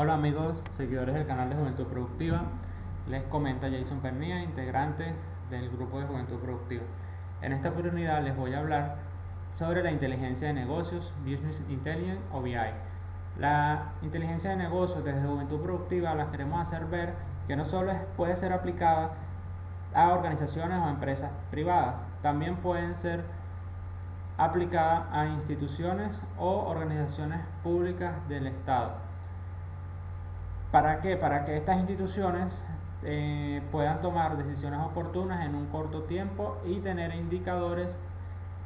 Hola amigos, seguidores del canal de Juventud Productiva. Les comenta Jason Pernía, integrante del grupo de Juventud Productiva. En esta oportunidad les voy a hablar sobre la inteligencia de negocios, Business Intelligence o BI. La inteligencia de negocios desde Juventud Productiva la queremos hacer ver que no solo puede ser aplicada a organizaciones o empresas privadas, también pueden ser aplicadas a instituciones o organizaciones públicas del Estado. ¿Para qué? Para que estas instituciones puedan tomar decisiones oportunas en un corto tiempo y tener indicadores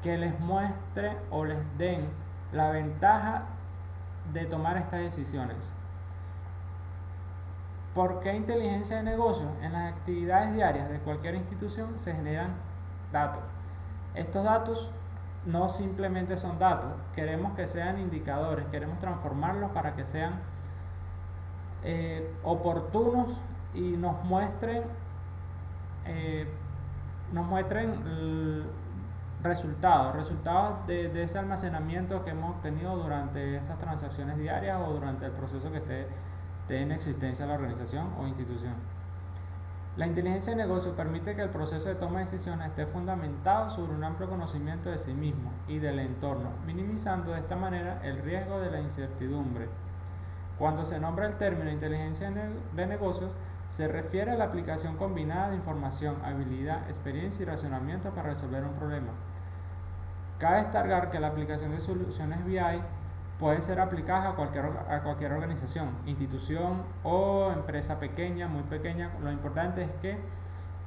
que les muestre o les den la ventaja de tomar estas decisiones. ¿Por qué inteligencia de negocios? En las actividades diarias de cualquier institución se generan datos. Estos datos no simplemente son datos, queremos que sean indicadores, queremos transformarlos para que sean oportunos y eh, nos muestren resultados de ese almacenamiento que hemos obtenido durante esas transacciones diarias o durante el proceso que esté en existencia la organización o institución. La inteligencia de negocio permite que el proceso de toma de decisiones esté fundamentado sobre un amplio conocimiento de sí mismo y del entorno, minimizando de esta manera el riesgo de la incertidumbre. Cuando se nombra el término inteligencia de negocios, se refiere a la aplicación combinada de información, habilidad, experiencia y razonamiento para resolver un problema. Cabe destacar que la aplicación de soluciones BI puede ser aplicada a cualquier organización, institución o empresa pequeña, muy pequeña. Lo importante es que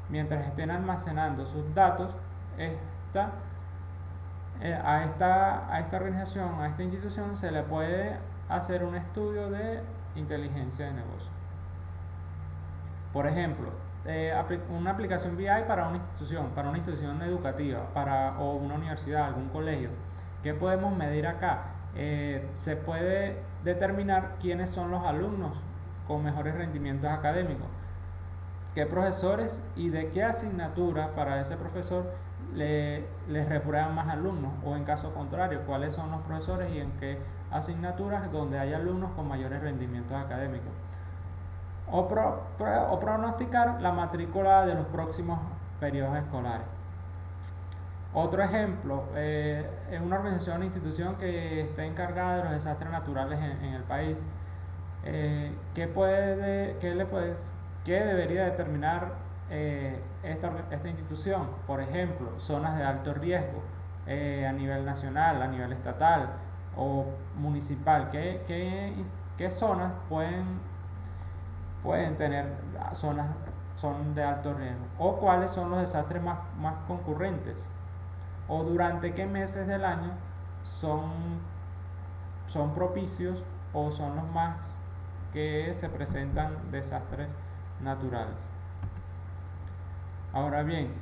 mientras estén almacenando sus datos, a esta organización, a esta institución, se le puede hacer un estudio de inteligencia de negocio. Por ejemplo, una aplicación BI para una institución educativa, o una universidad, algún colegio. ¿Qué podemos medir acá? Se puede determinar quiénes son los alumnos con mejores rendimientos académicos, qué profesores y de qué asignatura para ese profesor les reprueban más alumnos, o en caso contrario, cuáles son los profesores y en qué asignaturas donde hay alumnos con mayores rendimientos académicos, o pronosticar la matrícula de los próximos periodos escolares. Otro ejemplo, es una organización o institución que está encargada de los desastres naturales en el país. ¿Qué debería determinar esta institución? Por ejemplo, zonas de alto riesgo a nivel nacional, a nivel estatal o municipal. ¿Qué zonas pueden tener son de alto riesgo? ¿O cuáles son los desastres más concurrentes? ¿O durante qué meses del año son propicios o son los más que se presentan desastres naturales? Ahora bien,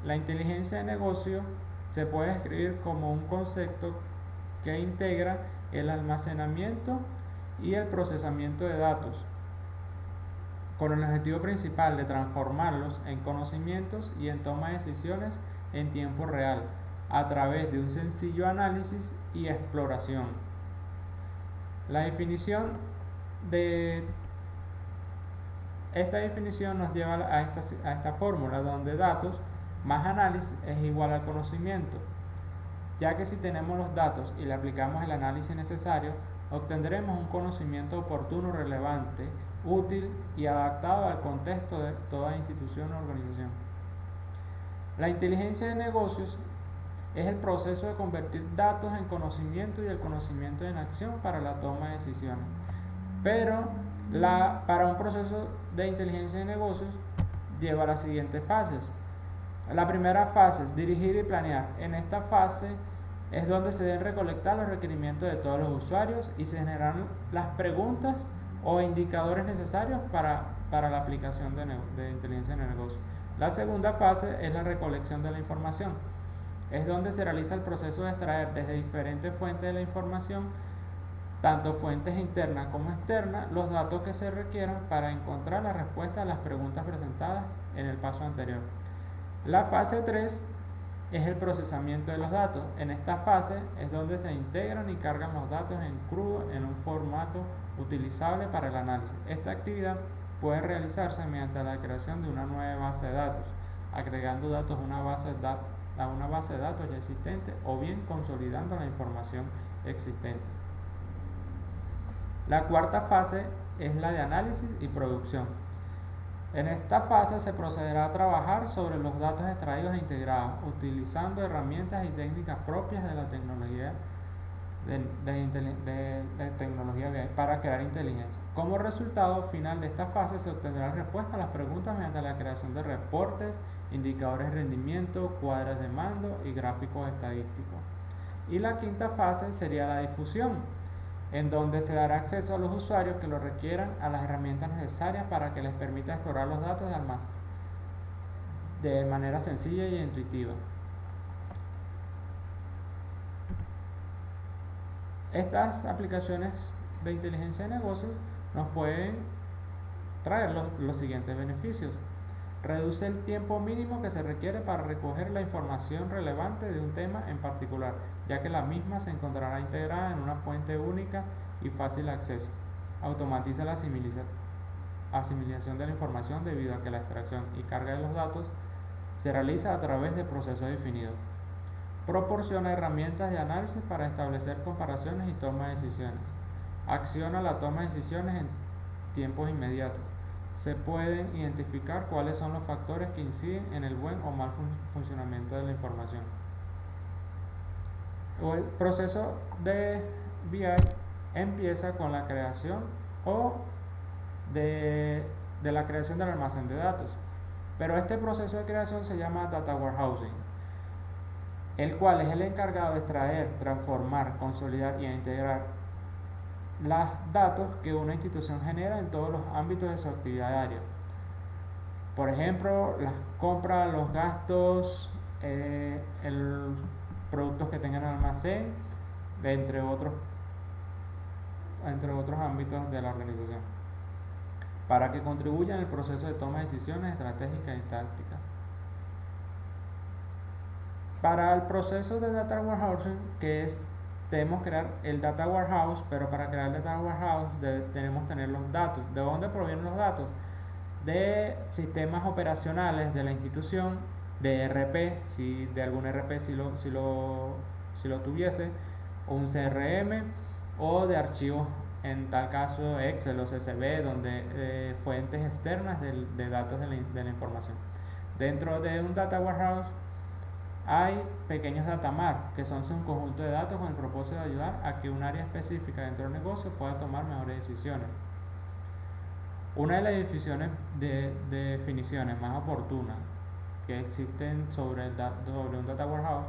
la inteligencia de negocio se puede escribir como un concepto que integra el almacenamiento y el procesamiento de datos, con el objetivo principal de transformarlos en conocimientos y en toma de decisiones en tiempo real, a través de un sencillo análisis y exploración. La definición de esta definición nos lleva a esta fórmula donde datos más análisis es igual al conocimiento, ya que si tenemos los datos y le aplicamos el análisis necesario, obtendremos un conocimiento oportuno, relevante, útil y adaptado al contexto de toda institución o organización. La inteligencia de negocios es el proceso de convertir datos en conocimiento y el conocimiento en acción para la toma de decisiones. Pero para un proceso de inteligencia de negocios lleva a las siguientes fases. La primera fase es dirigir y planear. En esta fase es donde se deben recolectar los requerimientos de todos los usuarios y se generan las preguntas o indicadores necesarios para la aplicación de inteligencia de negocio. La segunda fase es la recolección de la información. Es donde se realiza el proceso de extraer desde diferentes fuentes de la información, tanto fuentes internas como externas, los datos que se requieran para encontrar la respuesta a las preguntas presentadas en el paso anterior. La fase 3 es el procesamiento de los datos. En esta fase es donde se integran y cargan los datos en crudo en un formato utilizable para el análisis. Esta actividad puede realizarse mediante la creación de una nueva base de datos, agregando datos a una base de datos ya existente o bien consolidando la información existente. La cuarta fase es la de análisis y producción. En esta fase se procederá a trabajar sobre los datos extraídos e integrados, utilizando herramientas y técnicas propias de la tecnología BI para crear inteligencia. Como resultado final de esta fase se obtendrá respuesta a las preguntas mediante la creación de reportes, indicadores de rendimiento, cuadros de mando y gráficos estadísticos. Y la quinta fase sería la difusión, en donde se dará acceso a los usuarios que lo requieran a las herramientas necesarias para que les permita explorar los datos de manera sencilla y intuitiva. Estas aplicaciones de inteligencia de negocios nos pueden traer los siguientes beneficios. Reduce el tiempo mínimo que se requiere para recoger la información relevante de un tema en particular, ya que la misma se encontrará integrada en una fuente única y fácil de acceso. Automatiza la asimilación de la información debido a que la extracción y carga de los datos se realiza a través de procesos definidos. Proporciona herramientas de análisis para establecer comparaciones y toma de decisiones. Acciona la toma de decisiones en tiempos inmediatos. Se pueden identificar cuáles son los factores que inciden en el buen o mal funcionamiento de la información. El proceso de BI empieza con la creación de la creación del almacén de datos. Pero este proceso de creación se llama Data Warehousing, el cual es el encargado de extraer, transformar, consolidar y integrar los datos que una institución genera en todos los ámbitos de su actividad diaria. Por ejemplo, las compras, los gastos, productos que tengan en el almacén, entre otros ámbitos de la organización, para que contribuyan al proceso de toma de decisiones estratégicas y tácticas. Para el proceso de Data Warehousing, debemos crear el Data Warehouse, pero para crear el Data Warehouse tenemos que tener los datos. ¿De dónde provienen los datos? De sistemas operacionales de la institución, de ERP, si de algún ERP si lo tuviese, o un CRM, o de archivos, en tal caso Excel o CSV, donde fuentes externas de datos de la información. Dentro de un Data Warehouse hay pequeños datamart, que son un conjunto de datos con el propósito de ayudar a que un área específica dentro del negocio pueda tomar mejores decisiones. Una de las definiciones más oportunas que existen sobre un Data Warehouse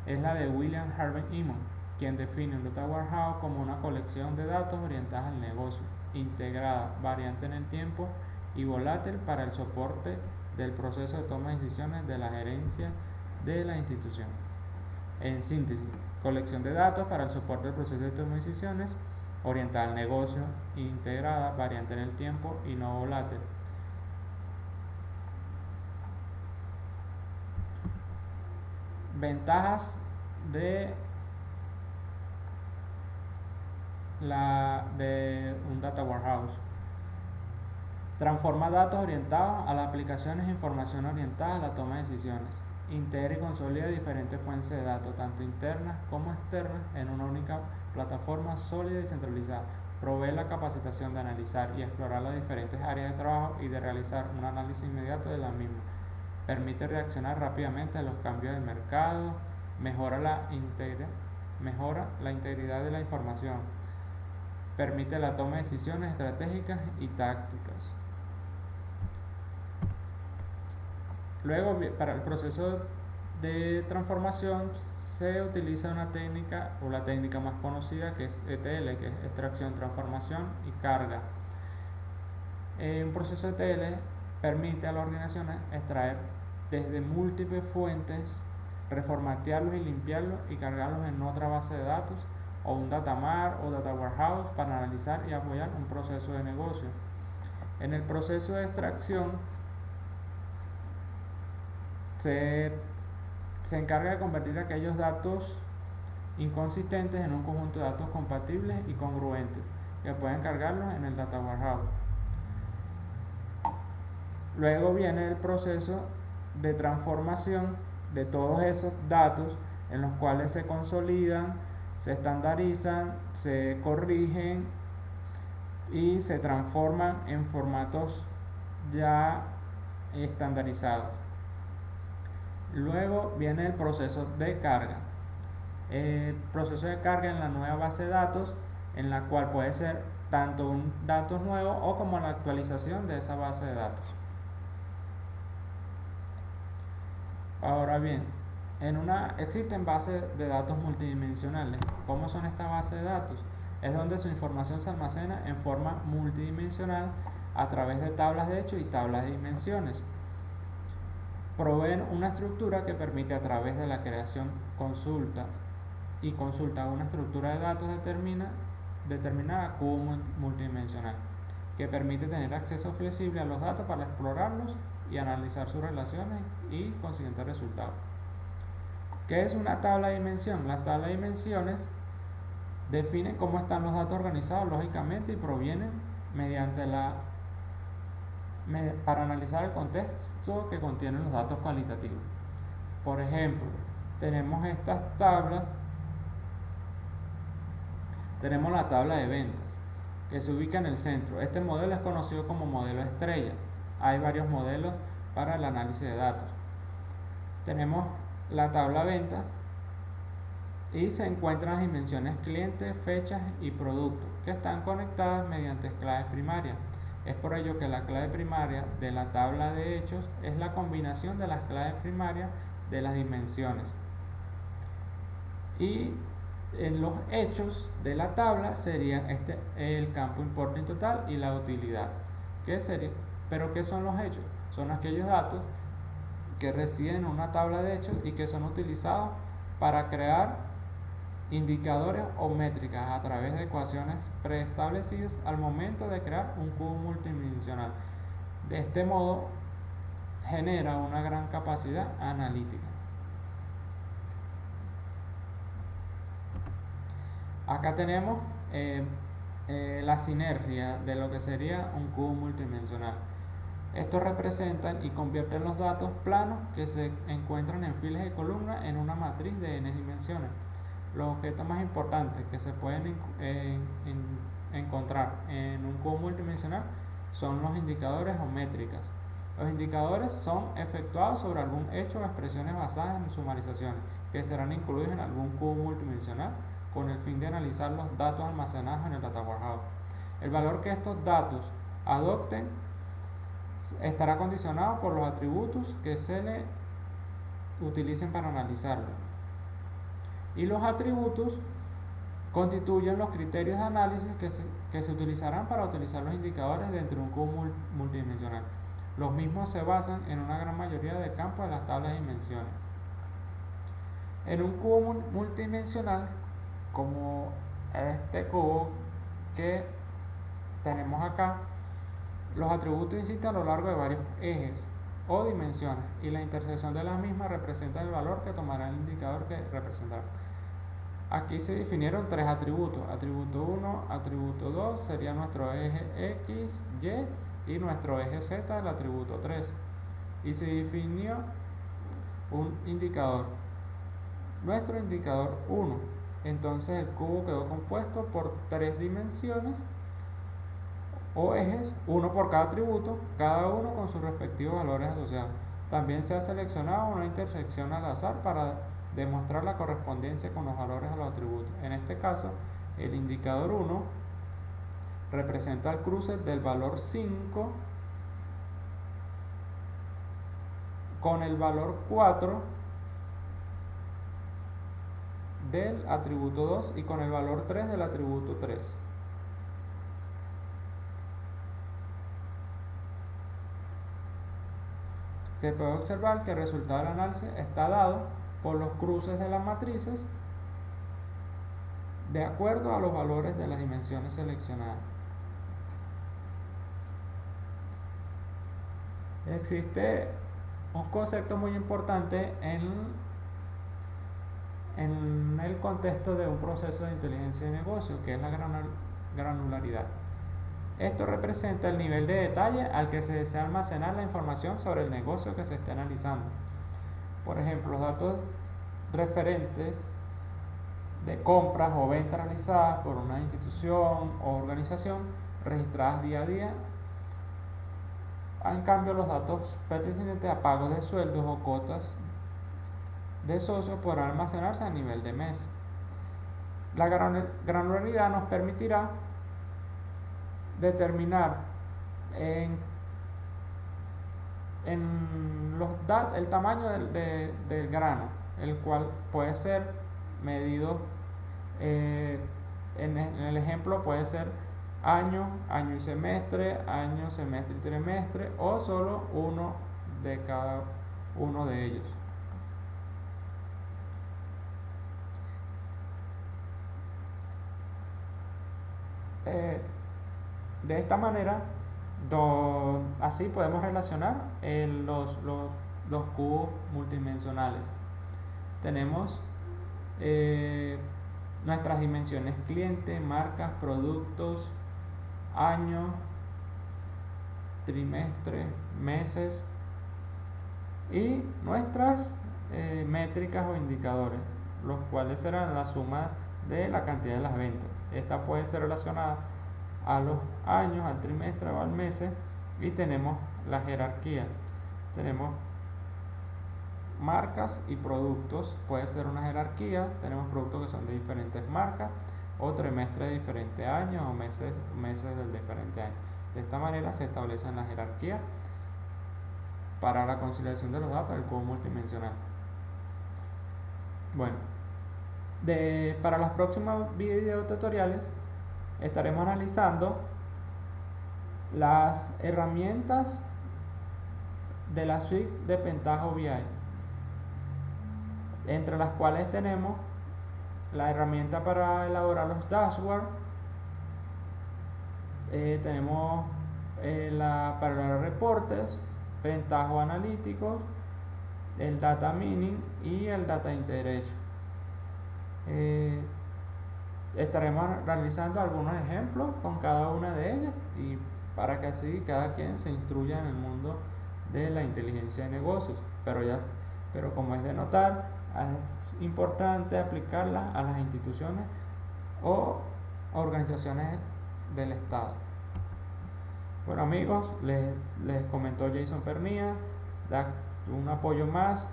es la de William Harvey Inman, quien define un Data Warehouse como una colección de datos orientadas al negocio, integrada, variante en el tiempo y volátil para el soporte del proceso de toma de decisiones de la gerencia de la institución. En síntesis, colección de datos para el soporte del proceso de toma de decisiones, orientada al negocio, integrada, variante en el tiempo y no volátil. Ventajas de un Data Warehouse. Transforma datos orientados a las aplicaciones e información orientada a la toma de decisiones. Integra y consolida diferentes fuentes de datos, tanto internas como externas, en una única plataforma sólida y centralizada. Provee la capacitación de analizar y explorar las diferentes áreas de trabajo y de realizar un análisis inmediato de las mismas. Permite reaccionar rápidamente a los cambios del mercado, mejora la integridad de la información, permite la toma de decisiones estratégicas y tácticas. Luego, para el proceso de transformación se utiliza una técnica, o la técnica más conocida, que es ETL, que es extracción, transformación y carga. Un proceso ETL permite a las organizaciones extraer desde múltiples fuentes, reformatearlos y limpiarlos y cargarlos en otra base de datos o un datamart o data warehouse para analizar y apoyar un proceso de negocio. En el proceso de extracción se encarga de convertir aquellos datos inconsistentes en un conjunto de datos compatibles y congruentes. que pueden cargarlos en el Data Warehouse. Luego viene el proceso de transformación de todos esos datos en los cuales se consolidan, se estandarizan, se corrigen y se transforman en formatos ya estandarizados. Luego viene el proceso de carga. El proceso de carga en la nueva base de datos, en la cual puede ser tanto un dato nuevo o como la actualización de esa base de datos. Ahora bien, existen bases de datos multidimensionales. ¿Cómo son estas bases de datos? Es donde su información se almacena en forma multidimensional a través de tablas de hechos y tablas de dimensiones. Proveen una estructura que permite, a través de la creación, consulta una estructura de datos determinada cubo multidimensional, que permite tener acceso flexible a los datos para explorarlos y analizar sus relaciones y consiguientes resultados. ¿Qué es una tabla de dimensión? Las tablas de dimensiones definen cómo están los datos organizados lógicamente y provienen para analizar el contexto que contienen los datos cualitativos. Por ejemplo, tenemos estas tablas. Tenemos la tabla de ventas, que se ubica en el centro. Este modelo es conocido como modelo estrella. Hay varios modelos para el análisis de datos. Tenemos la tabla ventas y se encuentran las dimensiones clientes, fechas y productos, que están conectadas mediante claves primarias. Es por ello que la clave primaria de la tabla de hechos es la combinación de las claves primarias de las dimensiones. Y en los hechos de la tabla serían el campo importe total y la utilidad. ¿Pero qué son los hechos? Son aquellos datos que residen en una tabla de hechos y que son utilizados para crear indicadores o métricas a través de ecuaciones preestablecidas al momento de crear un cubo multidimensional. De este modo genera una gran capacidad analítica. Acá tenemos la sinergia de lo que sería un cubo multidimensional. Estos representan y convierten los datos planos que se encuentran en filas de columnas en una matriz de n dimensiones. Los objetos más importantes que se pueden encontrar en un cubo multidimensional son los indicadores o métricas. Los indicadores son efectuados sobre algún hecho o expresiones basadas en sumarizaciones que serán incluidos en algún cubo multidimensional con el fin de analizar los datos almacenados en el Data Warehouse. El valor que estos datos adopten estará condicionado por los atributos que se le utilicen para analizarlo. Y los atributos constituyen los criterios de análisis que se utilizarán para utilizar los indicadores dentro de un cubo multidimensional. Los mismos se basan en una gran mayoría de campos de las tablas de dimensiones. En un cubo multidimensional, como este cubo que tenemos acá, los atributos insisten a lo largo de varios ejes o dimensiones y la intersección de las mismas representa el valor que tomará el indicador que representará. Aquí se definieron tres atributos. Atributo 1, atributo 2 sería nuestro eje X, Y y nuestro eje Z, el atributo 3. Y se definió un indicador. Nuestro indicador 1. Entonces el cubo quedó compuesto por tres dimensiones o ejes, uno por cada atributo, cada uno con sus respectivos valores asociados. También se ha seleccionado una intersección al azar para demostrar la correspondencia con los valores a los atributos. En este caso, el indicador 1 representa el cruce del valor 5 con el valor 4 del atributo 2 y con el valor 3 del atributo 3. Se puede observar que el resultado del análisis está dado por los cruces de las matrices de acuerdo a los valores de las dimensiones seleccionadas. Existe un concepto muy importante en el contexto de un proceso de inteligencia de negocio, que es granularidad. Esto representa el nivel de detalle al que se desea almacenar la información sobre el negocio que se esté analizando. Por ejemplo, los datos referentes de compras o ventas realizadas por una institución o organización registradas día a día. En cambio, los datos pertenecientes a pagos de sueldos o cuotas de socios podrán almacenarse a nivel de mes. La granularidad nos permitirá determinar el tamaño del grano, el cual puede ser medido, en el ejemplo puede ser año y semestre, año, semestre y trimestre, o solo uno de cada uno de ellos. De esta manera, así podemos relacionar los cubos multidimensionales. Tenemos nuestras dimensiones cliente, marcas, productos, año, trimestre, meses y nuestras métricas o indicadores, los cuales serán la suma de la cantidad de las ventas. Esta puede ser relacionada a los años, al trimestre o al mes, y tenemos la jerarquía. Tenemos marcas y productos, puede ser una jerarquía. Tenemos productos que son de diferentes marcas, o trimestres de diferentes años, o meses del diferente año. De esta manera se establece la jerarquía para la conciliación de los datos del cubo multidimensional. Bueno, para los próximos videotutoriales estaremos analizando las herramientas de la suite de Pentaho BI, entre las cuales tenemos la herramienta para elaborar los dashboards, tenemos para los reportes, Pentaho analíticos, el data mining y el data integration. Estaremos realizando algunos ejemplos con cada una de ellas, y para que así cada quien se instruya en el mundo de la inteligencia de negocios. Pero como es de notar, es importante aplicarla a las instituciones o organizaciones del Estado. Bueno, amigos, les comentó Jason Pernía, da un apoyo más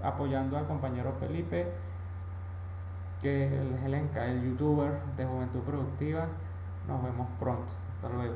apoyando al compañero Felipe, que es el youtuber de Juventud Productiva. Nos vemos pronto. Hasta luego.